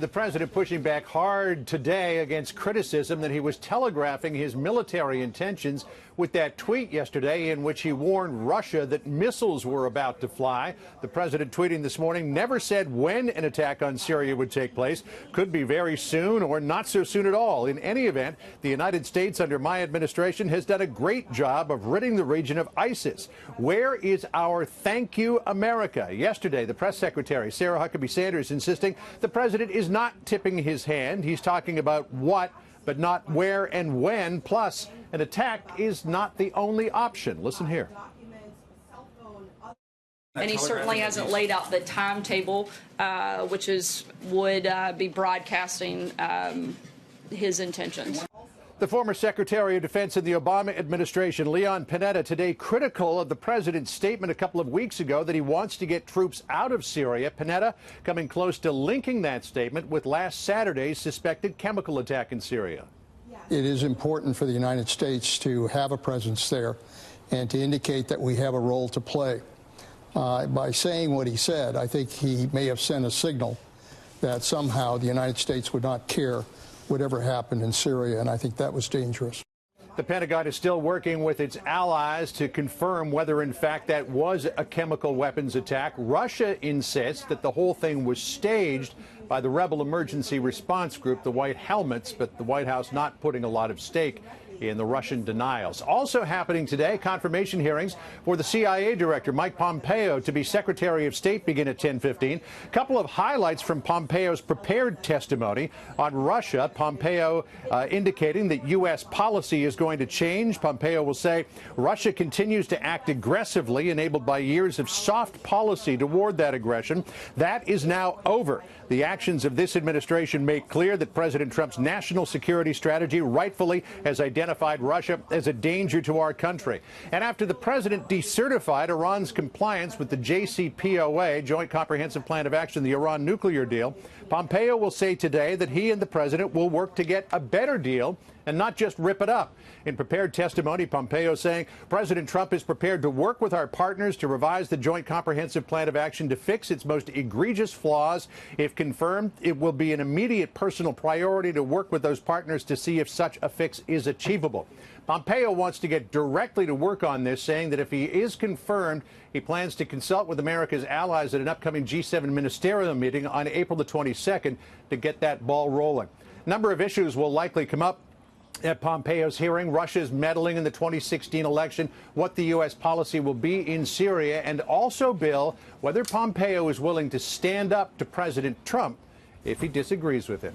The president pushing back hard today against criticism that he was telegraphing his military intentions with that tweet yesterday in which he warned Russia that missiles were about to fly. The president tweeting this morning never said when an attack on Syria would take place. Could be very soon or not so soon at all. In any event, the United States under my administration has done a great job of ridding the region of ISIS. Where is our thank you, America? Yesterday, the press secretary, Sarah Huckabee Sanders, insisting the president is not tipping his hand. He's talking about what, but not where and when. Plus, an attack is not the only option. Listen here. And he certainly hasn't laid out the timetable, which would be broadcasting his intentions. The former Secretary of Defense in the Obama administration, Leon Panetta, today critical of the president's statement a couple of weeks ago that he wants to get troops out of Syria. Panetta coming close to linking that statement with last Saturday's suspected chemical attack in Syria. It is important for the United States to have a presence there and to indicate that we have a role to play. By saying what he said, I think he may have sent a signal that somehow the United States would not care whatever happened in Syria, and I think that was dangerous. The Pentagon is still working with its allies to confirm whether, in fact, that was a chemical weapons attack. Russia insists that the whole thing was staged by the rebel emergency response group, the White Helmets, but the White House not putting a lot of stake in the Russian denials. Also happening today, confirmation hearings for the CIA director, Mike Pompeo, to be Secretary of State begin at 10:15. A couple of highlights from Pompeo's prepared testimony on Russia. Pompeo indicating that U.S. policy is going to change. Pompeo will say Russia continues to act aggressively, enabled by years of soft policy toward that aggression. That is now over. The actions of this administration make clear that President Trump's national security strategy rightfully has identified Russia as a danger to our country. And after the president decertified Iran's compliance with the JCPOA, Joint Comprehensive Plan of Action, the Iran nuclear deal, Pompeo will say today that he and the president will work to get a better deal and not just rip it up. In prepared testimony, Pompeo saying President Trump is prepared to work with our partners to revise the Joint Comprehensive Plan of Action to fix its most egregious flaws. If confirmed, it will be an immediate personal priority to work with those partners to see if such a fix is achievable. Pompeo wants to get directly to work on this, saying that if he is confirmed, he plans to consult with America's allies at an upcoming G7 ministerial meeting on April the 22nd to get that ball rolling. A number of issues will likely come up at Pompeo's hearing: Russia's meddling in the 2016 election, what the U.S. policy will be in Syria, and also, Bill, whether Pompeo is willing to stand up to President Trump if he disagrees with him.